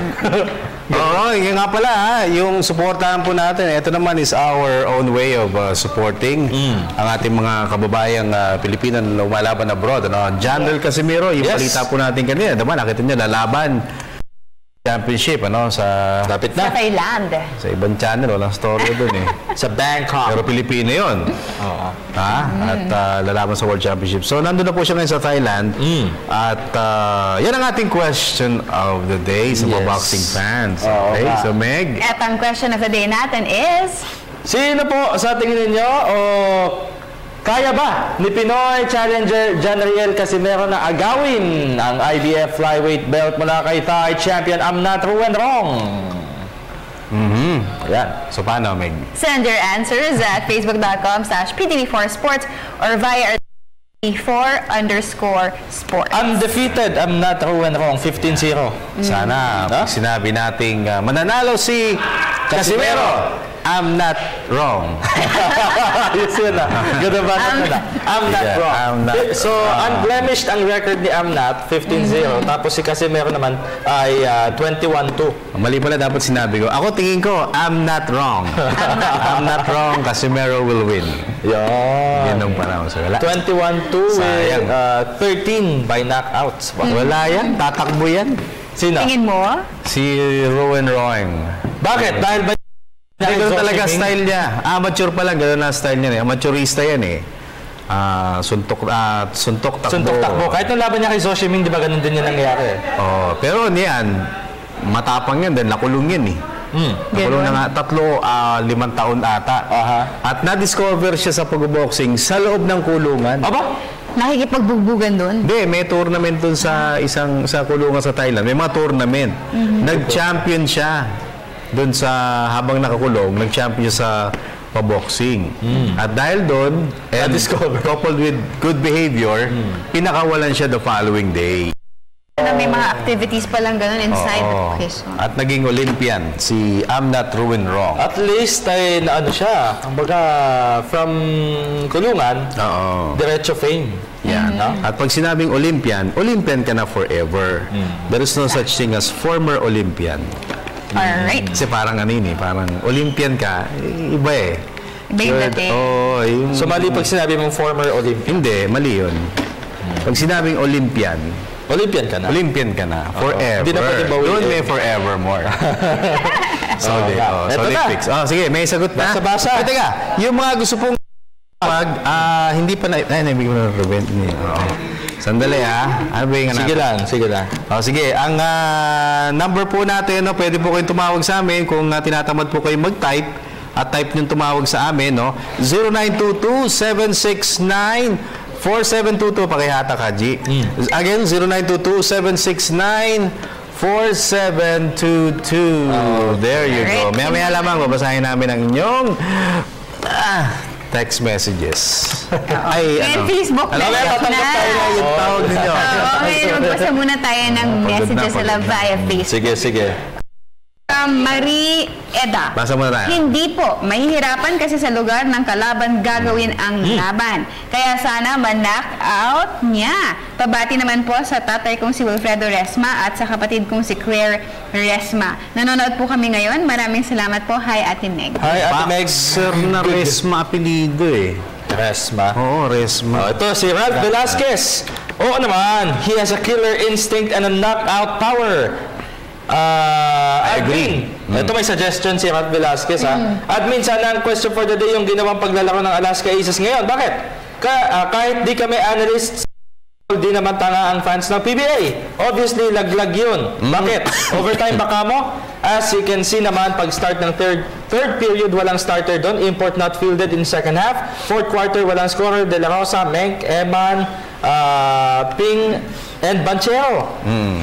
Oo, yun nga pala, yung supportahan po natin, ito naman is our own way of supporting ang ating mga kababayang Pilipino na lumalaban abroad. Janrel Casimiro, yung balita po natin kanina, diba, nakita niyo, lalaban championship, sa Lapit na. Sa Thailand. Sa ibang channel, walang story doon Sa Bangkok. Pero Pilipino yun. Oo. At lalaban sa World Championship. So, nandun na po siya ngayon sa Thailand. At yan ang ating question of the day sa mga boxing fans. Okay, so Meg. At ang question of the day natin is... Sino po sa tingin ninyo o Kaya ba ni Pinoy challenger Janriel Casimero na agawin ang IBF flyweight belt mula kay Thai champion Amnat Ruwenrong? Yan. So paano, Meg? Send your answers at facebook.com/PTV4sports or via our PTV4_sports. Undefeated Amnat Ruwenrong, 15-0. Sana pag sinabi nating mananalo si Casimero, I'm not wrong. Yes, yun na. Ganda ba na? I'm not wrong. So, unblemished ang record ni Amnat, 15-0. Tapos si Casimero naman ay 21-2. Mali pala dapat sinabi ko. Ako tingin ko, I'm not wrong. I'm not wrong, Casimero will win. Yan ang panahon. So, 21-2 with 13 by knockouts. Wala yan. Tatakbo yan. Sino? Tingin mo? Si Ruwenrong. Bakit? Dahil ba gano'n talaga style niya. Amateur pa lang, gano'n na style niya. Amateurista yan eh. Suntok takbo. Kahit nung laban niya kay Xochiming, di ba gano'n din yan nangyayari? Pero niyan, matapang yan dahil nakulong yan eh. Nakulong na nga 5 taon ata. At na-discover siya sa pag-boxing sa loob ng kulungan. Aba? Nakikipagbubugan doon? Hindi, may tournament doon sa kulungan sa Thailand. May mga tournament. Nag-champion siya. Doon sa habang nakakulong, nag-champion sa pa-boxing. At dahil doon, coupled with good behavior, pinakawalan siya the following day. May mga activities pa lang ganun inside. At naging Olympian, si Amnat Ruwenrong. At least ay naano siya, kumbaga from kulungan, diretso fame. Yan. At pag sinabing Olympian, Olympian ka na forever. There is no such thing as former Olympian. Alright. Kasi parang parang Olympian ka, iba eh. Iba yung dating. So mali pag sinabi mong former Olympian? Hindi, mali yun. Pag sinabing Olympian, Olympian ka na? Olympian ka na. Forever. Hindi na pwede bawiin. Don't may forevermore. Olympics. Sige, may sagot na. Basa-basa. Teka, yung mga gusto pong hindi pa na... Nabigyan mo na Ruben. Sandali ano ba yung Sige lang. Sige, ang number po natin, pwede po kayong tumawag sa amin kung tinatamad po kayo mag-type at type nyo tumawag sa amin, 0922-769-4722 pakihata ka, G. Again, 0922-769-4722. There you go. Maya lamang, babasahin namin ang inyong text messages. Facebook message na. Tawag ninyo. Magbasa muna tayo ng messages nila via Facebook. Sige. Marie Eda. Basa muna tayo. Hindi po. Mahihirapan kasi sa lugar ng kalaban gagawin ang laban. Kaya sana ma-knock out niya. Pabati naman po sa tatay kong si Wilfredo Resma at sa kapatid kong si Claire Resma. Nanonood po kami ngayon. Maraming salamat po. Hi, Ate Meg. Hi, Ate Meg. Boxer na Resma apelido eh. Resma? Oo, Resma. Ito, si Ralph Velasquez. Oo naman. He has a killer instinct and a knockout power. Admin. Ito may suggestion si Ralph Velasquez Admin, sana ang question for the day yung ginawang paglalaro ng Alaska Aces ngayon. Bakit? Kahit di kami analysts, di naman tanga ang fans ng PBA. Obviously, laglag yun. Bakit? Overtime baka mo? As you can see naman, pag start ng third period, walang starter doon. Import not fielded in second half. Fourth quarter, walang scorer. De La Rosa, Menk, Eman, Ping, and Banchero.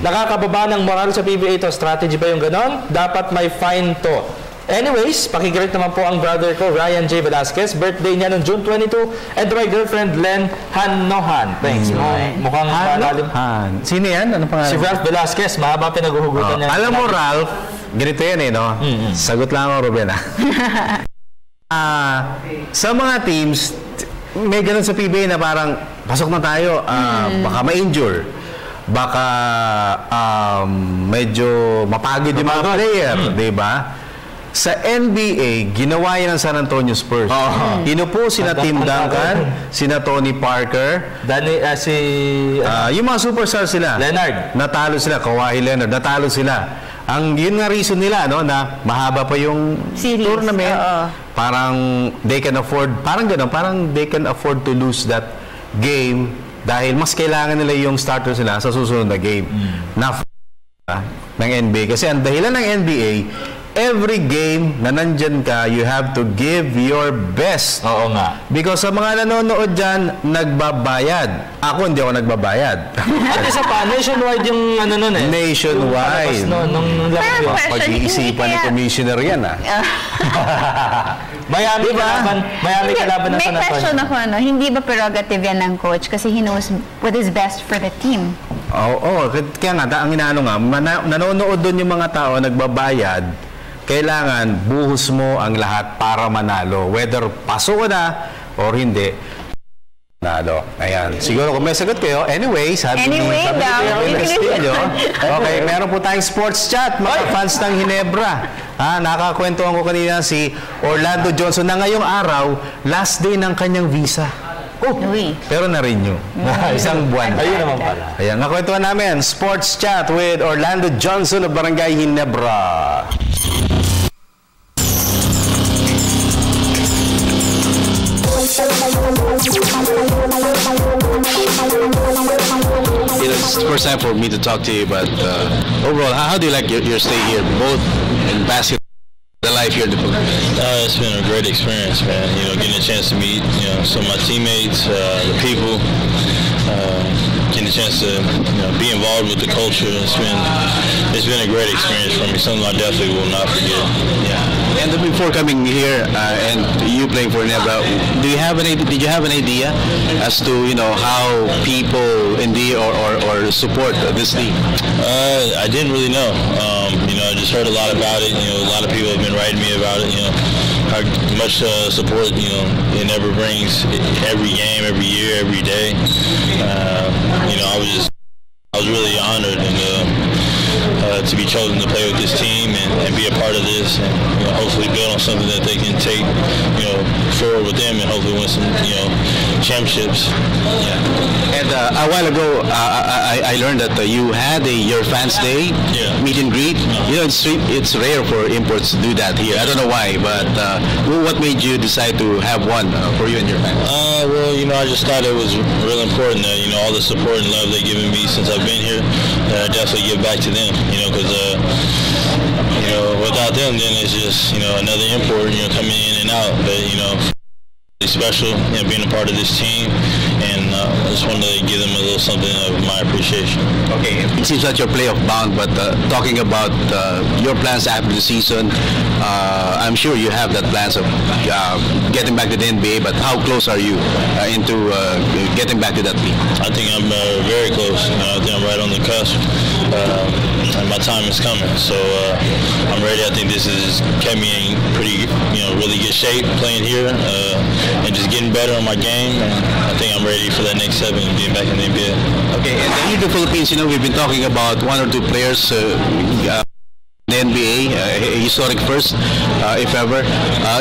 Nakakababa ng moral sa PBA to. Strategy ba yung ganon? Dapat may fine to. Anyways, pakigreet naman po ang brother ko, Ryan J. Velasquez. Birthday niya noong June 22. And my girlfriend, Len Hanohan. Thanks. Mukhang malalim. Sino yan? Ano pangalan? Si Ralph Velasquez. Mahaba pinaghuhugutan niya. Alam mo, Ralph, ganito yan Sagot lang ako, Ruben sa mga teams, may ganun sa PBA na parang pasok na tayo, baka ma-injure. Baka medyo mapagod yung mga player, di ba? Sa NBA, ginawa yan ng San Antonio Spurs. Inupo sina Tim Duncan, sina Tony Parker, yung mga superstars sila. Leonard. Natalo sila, Kawhi Leonard, natalo sila. Yun nga reason nila, na mahaba pa yung tournament. Parang they can afford, parang they can afford to lose that game dahil mas kailangan nila yung starters nila sa susunod na game ng NBA. Kasi ang dahilan ng NBA, every game na nandyan ka, you have to give your best. Oo nga. Because sa mga nanonood dyan, nagbabayad. Ako, hindi ako nagbabayad. At isa pa, nationwide yung ano nun eh. Nationwide. Nung Pag-iisipan ni Commissioner yan, Miami kalaban ng San May question Antonio. ako, hindi ba prerogative yan ng coach kasi he knows what is best for the team? Oo, kaya nga, ang inaano nga, nanonood doon yung mga tao, nagbabayad, kailangan buhos mo ang lahat para manalo. Whether pasok na or hindi, nalo. Ayan. Siguro kung may sagot kayo, anyways, sabi Castillo. Okay, meron po tayong sports chat, mga fans ng Ginebra. Nakakwentuhan ko kanina si Orlando Johnson na ngayong araw, last day ng kanyang visa. Pero na-renew. Isang buwan. Ayun naman pala. Ayan, nakwentuhan namin, sports chat with Orlando Johnson of Barangay Ginebra. It's the first time for me to talk to you, but overall, how do you like your stay here, both in basketball and life here in the Philippines? It's been a great experience, man. Getting a chance to meet, some of my teammates, the people, getting a chance to, be involved with the culture. It's been a great experience for me. Something I definitely will not forget. Yeah. And before coming here and you playing for Ginebra, did you have an idea as to how people in the or support this team? I didn't really know. I just heard a lot about it. A lot of people have been writing me about it. How much support Ginebra brings every game, every year, every day. I was really honored and to be chosen to play with this team and be a part of this, and hopefully build on something that they can take forward with them and hopefully win some championships. Yeah. And a while ago, I learned that you had your fans day meet and greet. It's rare for imports to do that here. I don't know why, but what made you decide to have one for you and your fans? Well, I just thought it was real important that all the support and love they've given me since I've been here, that I definitely give back to them. Because without them, then it's just another import coming in and out. But it's special being a part of this team, and I just wanted to give them a little something of my appreciation. Okay, it seems that you're playoff bound, but talking about your plans after the season, I'm sure you have that plans of getting back to the NBA, but how close are you into getting back to that team? I think I'm very close. I think I'm right on the cusp. And my time is coming, so I'm ready. I think this has kept me in pretty, really good shape playing here, and just getting better on my game. And I think I'm ready for that next step and being back in the NBA. Okay, and here in the Philippines, we've been talking about one or two players the NBA, historic first, if ever.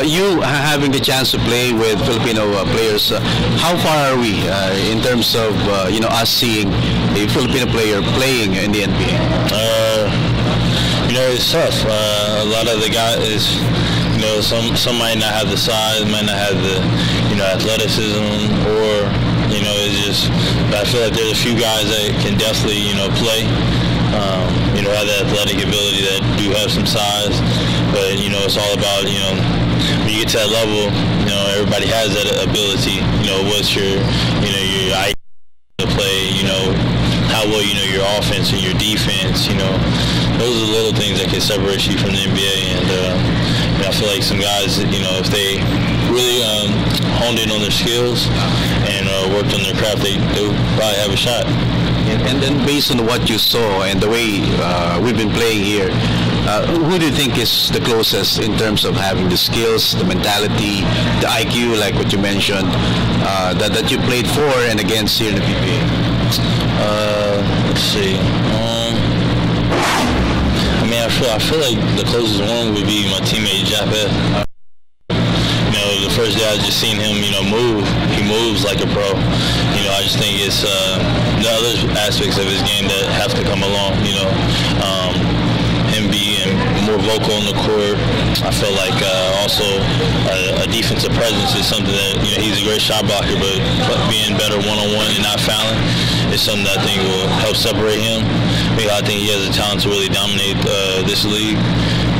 You having the chance to play with Filipino players, how far are we in terms of us seeing a Filipino player playing in the NBA? It's tough. A lot of the guys, some might not have the size, might not have the athleticism, or it's just. But I feel like there's a few guys that can definitely play. Have the athletic ability, that do have some size, but it's all about when you get to that level, everybody has that ability. What's your your idea to play, how well your offense and your defense. Those are the little things that can separate you from the NBA, and I feel like some guys, if they really honed in on their skills and worked on their craft, they'll probably have a shot. And then based on what you saw and the way we've been playing here, who do you think is the closest in terms of having the skills, the mentality, the IQ, like what you mentioned, that you played for and against here in the PBA? Let's see. I feel like the closest one would be my teammate Japeth. The first day I just seen him, move. He moves like a pro. I just think it's the other aspects of his game that have to come along. Him being more vocal on the court. I feel like also a defensive presence is something that he's a great shot blocker, but being better one-on-one and not fouling is something that I think will help separate him. I think he has the talent to really dominate this league.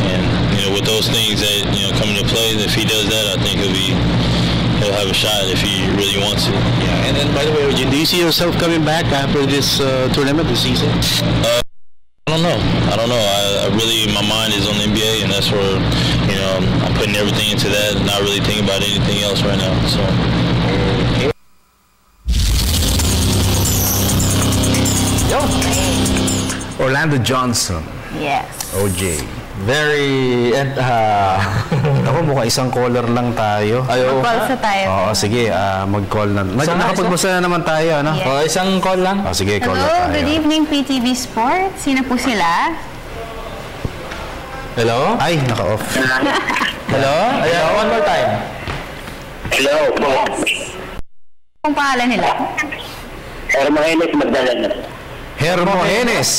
And with those things that come into play, if he does that, I think he'll have a shot if he really wants it. Yeah, and then by the way, do you see yourself coming back after this tournament this season? I don't know. I really, my mind is on the NBA, and that's where I'm putting everything into that, not really thinking about anything else right now. So. Orlando Johnson. Yes. OJ. Very, ako mukhang isang caller lang tayo. Mag-call sa tayo. Oo, sige, mag-call na. Nakapagbusa na naman tayo, ano? Yes. Isang call lang. Sige, call na tayo. Hello, good evening PTV Sports. Sino po sila? Hello? Ay, naka-off. Hello? Ayan, one more time. Hello po. Kung pangalan nila? Hermogenes Magdalena. Hermogenes.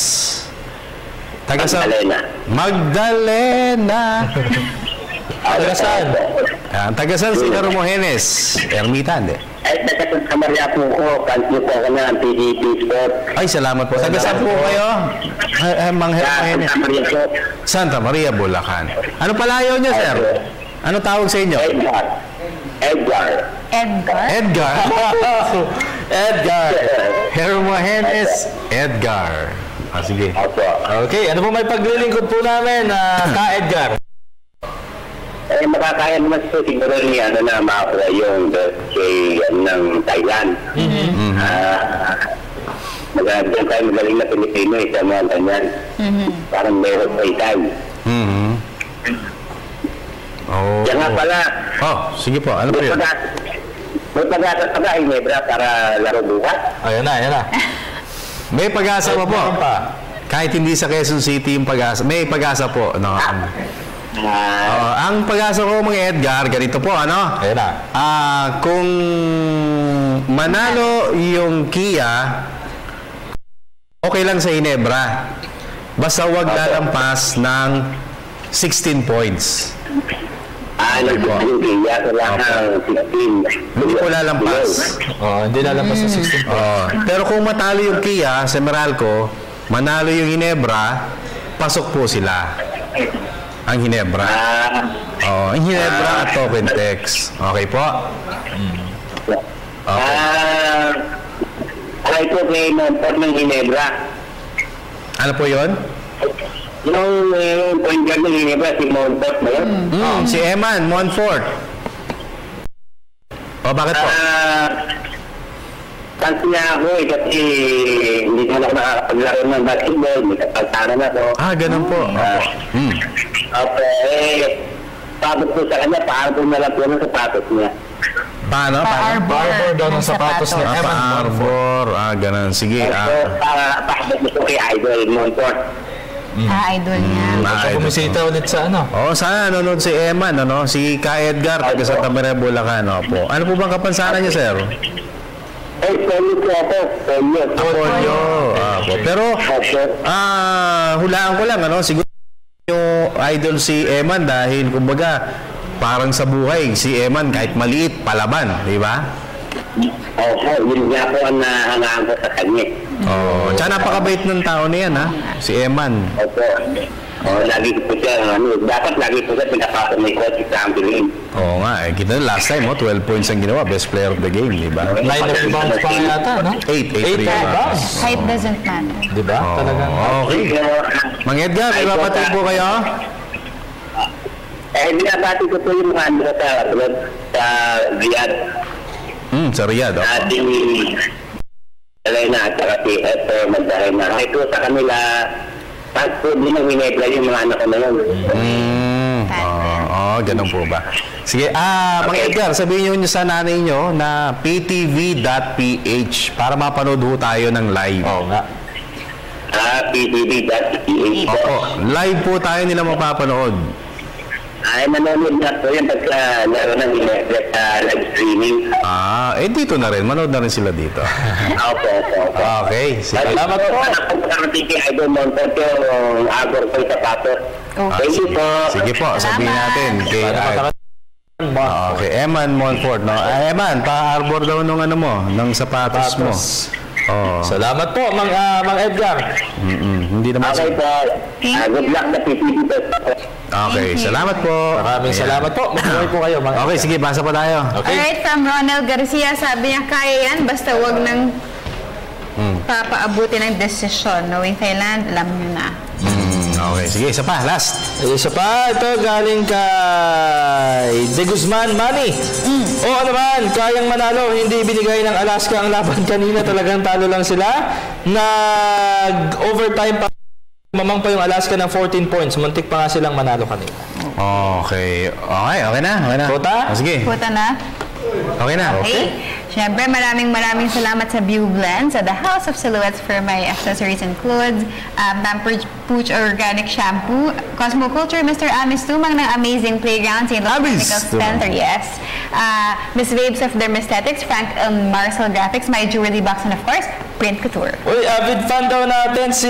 Magdalena. Tagasan. Tagasan si Hermogenes. Ermita, hindi. Ay, nagkatag sa Maria po ko. Kanto po ako na ang PDP Sport. Ay, salamat po. Tagasan po kayo? Mang Hermogenes. Santa Maria, Bulacan. Ano palayo niyo, sir? Ano tawag sa inyo? Edgar. Hermogenes Edgar. Sige. Okay, ano po may paglilingkod po namin, ka-Edgar? Makakaya naman po siguro niya na makakuha yung ng Thailand. Magandang tayo magaling na Pilipino sa mga ganyan. Parang meron pa itay. Yan nga pala. Sige po. Ano po yun? May pag-asa pa ba, Ginebra, para laro bukas? Ayan na. May pag-asa pa po. Kahit hindi sa Quezon City yung pag-asa. May pag-asa po. Ang pag-asa ko, mga Edgar, ganito po, ano? Ayan na. Kung manalo yung Kia, okay lang sa Ginebra. Basta huwag lalampas ng 16 points. Yung Kia, kailangan 16. Hindi po lalampas. Hindi lalampas sa 16. Pero kung matalo yung Kia sa Meralco, manalo yung Ginebra, pasok po sila. Ang Ginebra. Ang Ginebra at Token Tex. Okay po? Alay po kay Monfort ng Ginebra. Ano po yun? Yung point guard ng Ginebra, si Monfort ba yun? Si Eman Monfort. Bakit po? Tansi niya ako kasi hindi na ako nakakapaglaro ng basketball. May kapagtana na ako. Ganun po. Sapatos po sa kanya, paarbor na lang po ng sapatos niya. Paano? Paarbor daw ng sapatos ni Eman Paarbor. Ganun. Sige. Para pahabot mo kay Idol Monfort. Idol niya. Bumisita ulit sa sana nanonood si Eman, si Ka Edgar, taga Santa Maria, Bulacan. Ano po bang kapansanan niya, sir? Polio po ako. Polio. Pero, hulaan ko lang, siguro yung idol si Eman dahil, kumbaga, parang sa buhay, si Eman kahit maliit, palaban, di ba? Yun nga po ang nahangaan ko sa kanya. Tsaka napakabait ng tao na yan, si Eman. Lagi po siya, dapat lagi po siya pinapasok may coach sa Ambilin. Oo nga, kita last time, 12 points ang ginawa, best player of the game, di ba? 9 rebounds pa nga yata, no? 8 rebounds. Height doesn't matter. Di ba? Talagang. Okay. Mang Edgar, may mapatid po kayo? Binabati ko po yung mga sa Riyadh. Sa Riyadh, Ating Elena at saka si Esther Magdalena. Ay po sa kanila, fast food din ang Ginebra yung mga anak ko na yun. Ganun po ba? Sige, Mang Edgar, sabihin nyo sa nanay nyo na ptv.ph para mapanood ho tayo ng live. nga. ptv.ph. Live po tayo nila mapapanood. Ay, manonood na po yan pagka laro ng Ginebra sa live streaming. Dito na rin. Manood na rin sila dito. Okay. Salamat po. Nakapagkakaroon kay Idol Monfort yung agor po yung sapatos. Thank you po. Sige po, sabihin natin. Eman Monfort, no? Eman, pa-arbor daw nung ng sapatos mo. Salamat po, Mang Edgar. Hindi naman. Okay po. Good luck sa PTV. Okay, salamat po. Maraming salamat po. Mabuhay po kayo, Mang Okay, sige, basa pa tayo. Okay. Alright, from Ronald Garcia, sabi niya, kaya yan, basta wag nang papaabuti ng desisyon. Knowing Thailand, alam nyo na. Okay, sige, isa pa, last. Isa pa, ito galing kay De Guzman Manny. Oo naman, kayang manalo. Hindi binigay ng Alaska ang laban kanina. Talagang talo lang sila. Nag-overtime pa. Mamang pa yung Alaska ng 14 points. Muntik pa nga silang manalo kanina. Okay. Okay na. Puta? Sige. Puta na. Okay na. Okay. Siyempre, maraming salamat sa View Blend, sa The House of Silhouettes for my accessories and clothes, Pampered Pooch Organic Shampoo, Cosmoculture, Mr. Amis Tumang ng Amazing Playground, St. Louis Medical Center, yes. Miss Vapes of Dermesthetics, Frank Marcel Graphics, My Jewelry Box, and of course, Print Couture. Uy, avid fan daw natin si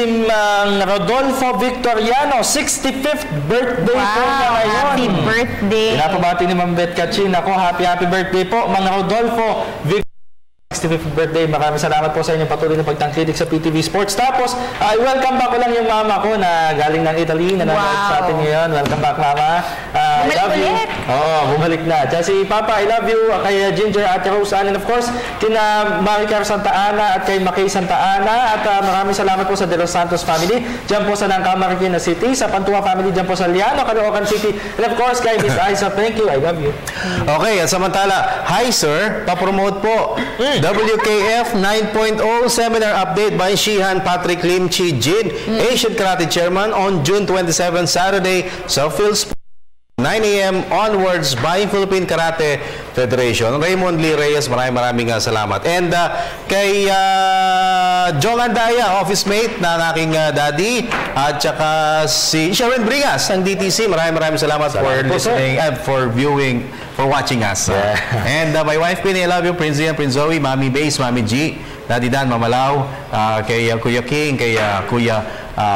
Rodolfo Victoriano, 65th birthday po niya ngayon. Happy birthday. Pinapabati ni Ma'am Bet Kachin. Ako, happy birthday po, Mang Rodolfo 65th birthday. Maraming salamat po sa inyong patuloy na pagtangkilik sa PTV Sports. Tapos, welcome back ko lang yung mama ko na galing ng Italy, na nanonood sa atin ngayon. Welcome back, mama. I love you. Bumalik na. Diyan si Papa, I love you. Kay Ginger, Ate Rose, and of course, kina Maricar Santa Ana at kay Makay Santa Ana. At maraming salamat po sa De Los Santos family. Diyan po sa Langkamar, Marikina City. Sa Pantua family, diyan po sa Liano, Caloocan City. And of course, kay Miss Aiza, thank you. I love you. Okay, at samantala, hi sir, papromote po. WKF 9.0 seminar update by Shihan Patrick Lim Chi Jin, Asian Karate Chairman on June 27, Saturday sa Phil's 9 a.m. onwards by Philippine Karate Federation. Raymond Lee Reyes, maraming salamat. And kay Jong Andaya, office mate na aking daddy, at saka si Sharon Bringas ng DTC, maraming salamat for listening and for viewing, for watching us. And my wife Pinay, I love you, Prince Ian, Prince Zoe, Mami Base, Mami G, Daddy Dan, Mamalaw, kay Kuya King, kay Kuya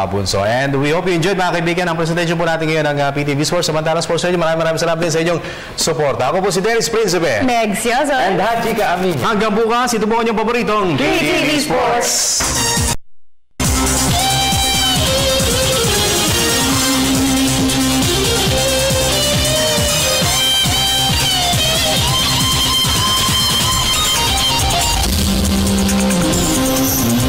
Bunso. And we hope you enjoyed, mga kaibigan, ang presentation po natin ngayon ng PTV Sports. Samantalang Sports Radio, maraming salamat din sa inyong suporta. Ako po si Dennis Principe. Meg Siozo. And Haji Ka Amin. Hanggang bukas, ito po ang inyong paboritong PTV Sports.